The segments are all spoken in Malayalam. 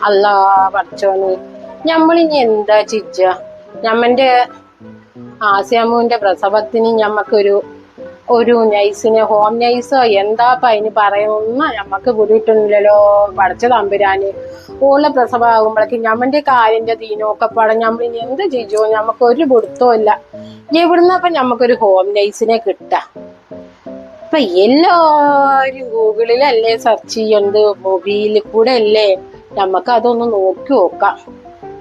അല്ലാ പഠിച്ചോന് ഞമ്മളിനി എന്താ ചിച്ച ഞമ്മന്റെ ആസിയാമ്മൂന്റെ പ്രസവത്തിന് ഞമ്മക്കൊരു നൈസിന് ഹോം നൈസോ എന്താപ്പ അതിന് പറയുന്ന ഞമ്മക്ക് പിടിയിട്ടൊന്നുമില്ലല്ലോ പഠിച്ച തമ്പുരാന്. ഓള പ്രസവമാകുമ്പോഴേക്ക് ഞമ്മന്റെ കാലിന്റെ ദീനമൊക്കെ പടം ഞമ്മളിനി എന്ത് ചിച്ചോ ഞമ്മക്ക് ഒരു പിടുത്തവും ഇല്ല. എവിടുന്നപ്പ ഞമ്മക്കൊരു ഹോം നൈസിനെ കിട്ടാ? ഇപ്പൊ എല്ലാരും ഗൂഗിളിലല്ലേ സെർച്ച് ചെയ്യണത്, മൊബൈലിൽ കൂടെ അല്ലേ. നമ്മക്ക് അതൊന്ന് നോക്കി നോക്കാം.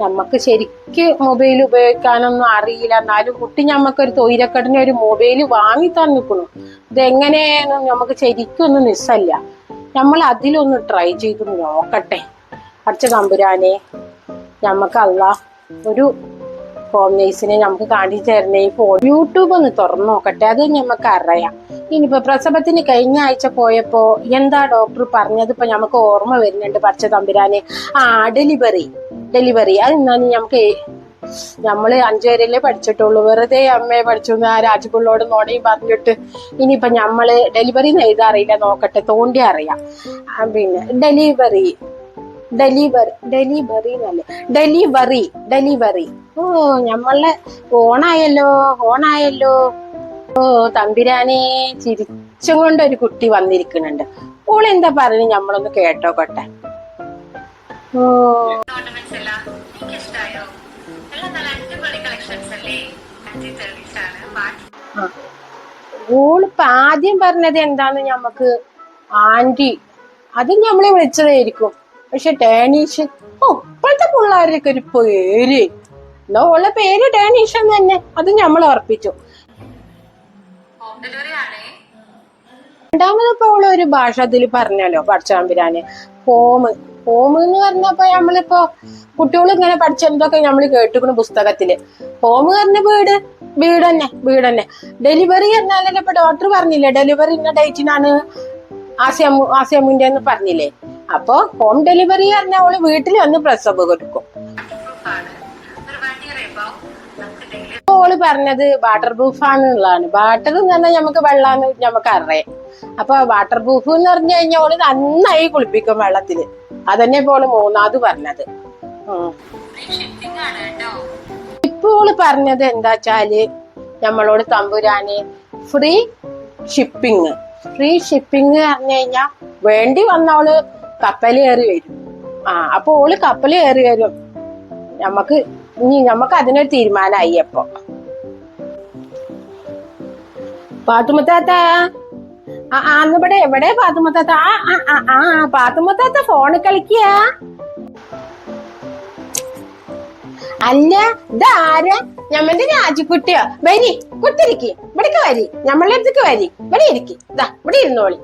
നമ്മക്ക് ശരിക്ക് മൊബൈൽ ഉപയോഗിക്കാനൊന്നും അറിയില്ല, എന്നാലും കുട്ടി ഞമ്മക്കൊരു തൊയിരക്കെട്ടിന് ഒരു മൊബൈൽ വാങ്ങി തന്നിക്കണു. ഇതെങ്ങനെയാന്ന് നമുക്ക് ശരിക്കൊന്നും മിസ്സല്ല. നമ്മൾ അതിലൊന്ന് ട്രൈ ചെയ്ത് നോക്കട്ടെ. പഠിച്ച തമ്പുരാനെ ഞമ്മക്ക് ഒരു ഹോം നേഴ്സിനെ നമുക്ക് കാണിച്ചു തരണേ. യൂട്യൂബ് ഒന്ന് തുറന്നു നോക്കട്ടെ, അത് ഞമ്മക്ക് അറിയാം. ഇനിയിപ്പോ പ്രസവത്തിന് കഴിഞ്ഞ ആഴ്ച പോയപ്പോ എന്താ ഡോക്ടർ പറഞ്ഞത് ഇപ്പൊ ഞമ്മക്ക് ഓർമ്മ വരുന്നുണ്ട്. പഠിച്ച തമ്പുരാനെ ഡെലിവറി അത് എന്നാലും നമ്മള് 5 വരെയല്ലേ പഠിച്ചിട്ടുള്ളൂ. വെറുതെ അമ്മയെ പഠിച്ചു ആ രാജുപിള്ളോട് നോടയും പറഞ്ഞിട്ട് ഇനിയിപ്പൊ ഞമ്മള് ഡെലിവറി എഴുതാ അറിയില്ല, നോക്കട്ടെ, തോണ്ടി അറിയാം. പിന്നെ ഡെലിവറി ഓ ഞമ്മളെ ഓണായല്ലോ. ഓ തമ്പിരാനെ ചിരിച്ചും കൊണ്ട് ഒരു കുട്ടി വന്നിരിക്കുന്നുണ്ട്. ഓളെന്താ പറഞ്ഞു ഞമ്മളൊന്ന് കേട്ടോക്കട്ടെ. ഓ ഓളിപ്പ ആദ്യം പറഞ്ഞത് എന്താന്ന് ഞമ്മക്ക് ആന്റി, അത് ഞമ്മളെ വിളിച്ചതായിരിക്കും. പക്ഷെ ടേണീഷ്, ഇപ്പോഴത്തെ പിള്ളേരൊക്കെ ഒരു പേര്, എന്നാ ഓളെ പേര് ടേണീഷ് തന്നെ, അത് ഞമ്മൾ ഉറപ്പിച്ചു. രണ്ടാമതിപ്പോ ഓളൊരു ഭാഷ അതിൽ പറഞ്ഞല്ലോ പഠിച്ചാമ്പിരാന്, ഹോം എന്ന് പറഞ്ഞപ്പോ നമ്മളിപ്പോ കുട്ടികൾ ഇങ്ങനെ പഠിച്ചെന്തൊക്കെ നമ്മള് കേട്ടിക്കണു പുസ്തകത്തില്. ഹോം പറഞ്ഞ വീട് തന്നെ. ഡെലിവറി പറഞ്ഞാലല്ലേ ഇപ്പൊ ഡോക്ടർ പറഞ്ഞില്ലേ ഡെലിവറി ഇന്ന ഡേറ്റിനാണ് ആസിയമ്മുന്റെ എന്ന് പറഞ്ഞില്ലേ. അപ്പൊ ഹോം ഡെലിവറി പറഞ്ഞാൽ ഓള് വീട്ടിൽ വന്ന് പ്രസവം കൊടുക്കും. ഓള് പറഞ്ഞത് വാട്ടർ പ്രൂഫ് ആണെന്നുള്ളതാണ്. വാട്ടർ എന്ന് പറഞ്ഞാൽ നമുക്ക് വെള്ളാന്ന് നമുക്ക് അറിയാം. അപ്പൊ വാട്ടർ പ്രൂഫ് എന്ന് പറഞ്ഞു കഴിഞ്ഞാൽ ഓള് നന്നായി കുളിപ്പിക്കും വെള്ളത്തില്. അതന്നെ ഇപ്പൊ ഓള് 3ാമത് പറഞ്ഞത്. ഇപ്പൊ ഓള് പറഞ്ഞത് എന്താച്ചാല് നമ്മളോട് തമ്പുരാന് ഫ്രീ ഷിപ്പിങ് പറഞ്ഞു കഴിഞ്ഞാ വേണ്ടി വന്നോള് കപ്പലേറി വരും. അപ്പൊ ഓള് കപ്പലേറി വരും. ഞമ്മക്ക് അതിനൊരു തീരുമാനമായി. അപ്പൊ പാത്തുമുത്താത്ത അന്നിവിടെ എവിടെ പാത്തുമുത്താത്ത? പാത്തുമുത്താത്ത ഫോണ് കളിക്കുക. അല്ല ഇതാരാ? ഞമ്മന്റെ രാജിക്കുട്ടിയോ? വരി കുത്തിരിക്കി, ഇവിടേക്ക് വരി, ഞമ്മളുടെ അടുത്തേക്ക് വരി, ഇവിടെ ഇരിക്കി, ഇവിടെ ഇരുന്നോളി.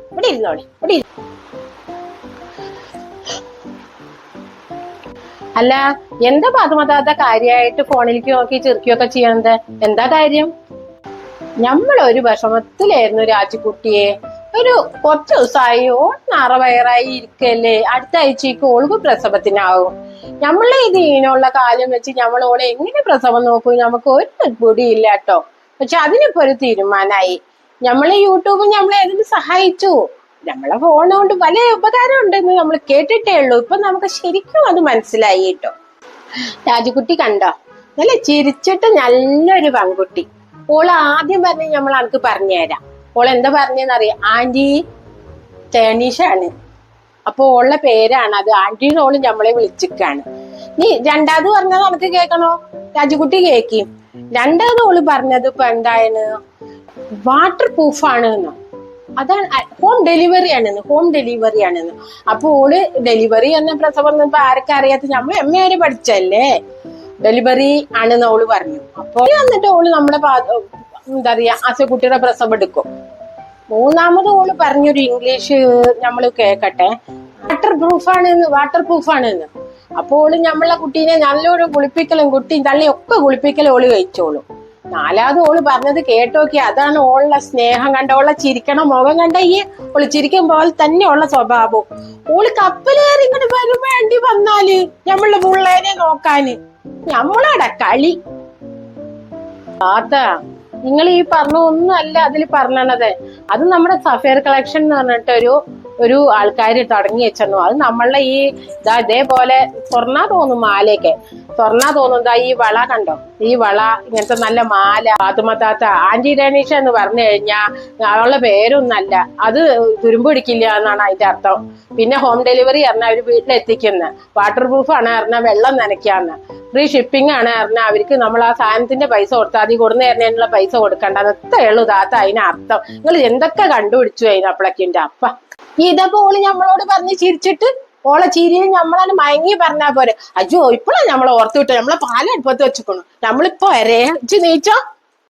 അല്ല എന്താ പാത്തുമത്താത്ത കാര്യമായിട്ട് ഫോണിലേക്ക് നോക്കി ചെറുക്കിയൊക്കെ ചെയ്യണത്? എന്താ കാര്യം? ഞമ്മളൊരു വിഷമത്തിലായിരുന്നു രാജിക്കുട്ടിയെ. കുറച്ച് ദിവസമായി ഓൾ നിറവയറായി ഇരിക്കല്ലേ. അടുത്ത ആഴ്ചക്ക് ഓൾക്ക് പ്രസവത്തിനാവും. നമ്മളെ ഇതിനുള്ള കാലം വെച്ച് നമ്മൾ ഓളെ എങ്ങനെ പ്രസവം നോക്കും? നമുക്ക് ഒരു പൊടിയില്ല കേട്ടോ. പക്ഷെ അതിനിപ്പോ ഒരു തീരുമാനമായി. നമ്മളെ യൂട്യൂബ് നമ്മളെ അതിന് സഹായിച്ചു. നമ്മളെ ഫോൺ കൊണ്ട് പല ഉപകാരം ഉണ്ടെന്ന് നമ്മൾ കേട്ടിട്ടേ ഉള്ളൂ. ഇപ്പൊ നമുക്ക് ശരിക്കും അത് മനസ്സിലായി കേട്ടോ. രാജുക്കുട്ടി കണ്ടോ, നല്ല ചിരിച്ചിട്ട് നല്ലൊരു പെൺകുട്ടി. ഓള് ആദ്യം പറഞ്ഞ് നമ്മൾ അനക്ക് പറഞ്ഞുതരാം. ഓൾ എന്താ പറഞ്ഞെന്നറിയാം? ആന്റി ടേണീഷാണ്. അപ്പൊ ഓളുടെ പേരാണ് അത്. ആന്റീന്ന് ഓള് നമ്മളെ വിളിച്ചിക്കാണ്. നീ രണ്ടാമത് പറഞ്ഞത് നമുക്ക് കേൾക്കണോ? രാജുക്കുട്ടി കേക്കും. രണ്ടാമത് ഓള് പറഞ്ഞത് ഇപ്പൊ എന്തായാണ്? വാട്ടർ പ്രൂഫാണ്. അതാണ് ഹോം ഡെലിവറി ആണെന്ന്. അപ്പൊ ഓള് ഡെലിവറി എന്ന പ്രസവം ഇപ്പൊ ആരൊക്കെ അറിയാത്ത നമ്മൾ എമ്മ പഠിച്ചല്ലേ, ഡെലിവറി ആണെന്ന് ഓള് പറഞ്ഞു. അപ്പോൾ എന്നിട്ട് ഓള് നമ്മുടെ എന്താ പറയാ ആശുകുട്ടിയുടെ പ്രസവം എടുക്കും. 3ാമത് ഓള് പറഞ്ഞൊരു ഇംഗ്ലീഷ് നമ്മള് കേക്കട്ടെ. വാട്ടർ പ്രൂഫാണെന്ന്. അപ്പൊ ഓള് നമ്മളെ കുട്ടീനെ നല്ലോണം കുളിപ്പിക്കലും കുട്ടിയും തള്ളിയൊക്കെ കുളിപ്പിക്കലും ഓള് കഴിച്ചോളും. 4ാമത് ഓള് പറഞ്ഞത് കേട്ടോക്കി. അതാണ് ഓളുടെ സ്നേഹം കണ്ട, ഓളെ ചിരിക്കണ മുഖം കണ്ട. ഓള് ചിരിക്കും പോലെ തന്നെ ഉള്ള സ്വഭാവം. ഓള് കപ്പലേറി ഇങ്ങനെ വരും വേണ്ടി വന്നാല് നമ്മളുടെ പിള്ളേരെ നോക്കാന് നമ്മളടെ കളി. നിങ്ങൾ ഈ പറഞ്ഞ ഒന്നും അല്ല അതിൽ പറഞ്ഞത്. അത് നമ്മുടെ സഫയർ കളക്ഷൻ എന്ന് പറഞ്ഞിട്ടൊരു ഒരു ആൾക്കാർ തുടങ്ങി വെച്ചെന്നു. അത് നമ്മളെ ഈ ഇതേപോലെ തുറന്നാ തോന്നും മാലയൊക്കെ തുറന്നാ തോന്നുന്നതാ ഈ വള കണ്ടോ, ഈ വള ഇങ്ങനത്തെ നല്ല മാല. പാത്തുമത്താത്ത ആന്റി ഡാനിഷ എന്ന് പറഞ്ഞു കഴിഞ്ഞാ അവളുടെ പേരൊന്നല്ല, അത് തുരുമ്പ് പിടിക്കില്ല എന്നാണ് അതിന്റെ അർത്ഥം. പിന്നെ ഹോം ഡെലിവറി പറഞ്ഞാൽ അവര് വീട്ടിലെത്തിക്കുന്ന, വാട്ടർ പ്രൂഫ് ആണ് പറഞ്ഞാൽ വെള്ളം നനയ്ക്കാന്ന്, ഫ്രീ ഷിപ്പിംഗ് ആണ് പറഞ്ഞാൽ അവർക്ക് നമ്മൾ ആ സാധനത്തിന്റെ പൈസ കൊടുത്താൽ അത് കൊടുന്നു തരുന്നതിനുള്ള പൈസ കൊടുക്കണ്ട. അതൊക്കെ ഉള്ളൂ താത്ത അതിനർത്ഥം. നിങ്ങൾ എന്തൊക്കെ കണ്ടുപിടിച്ചു അതിനപ്പളക്കിന്റെ അപ്പ. ഇതപ്പോ ഓള് നമ്മളോട് പറഞ്ഞ് ചിരിച്ചിട്ട് ഓളെ ചിരിയും നമ്മളെ മയങ്ങി പറഞ്ഞാ പോരെ. അയ്യോ ഇപ്പഴാ നമ്മളെ ഓർത്തു വിട്ടു, നമ്മളെ പാലടുപ്പത്ത് വെച്ചിക്കണു, നമ്മളിപ്പോ വരെ നീച്ചോ.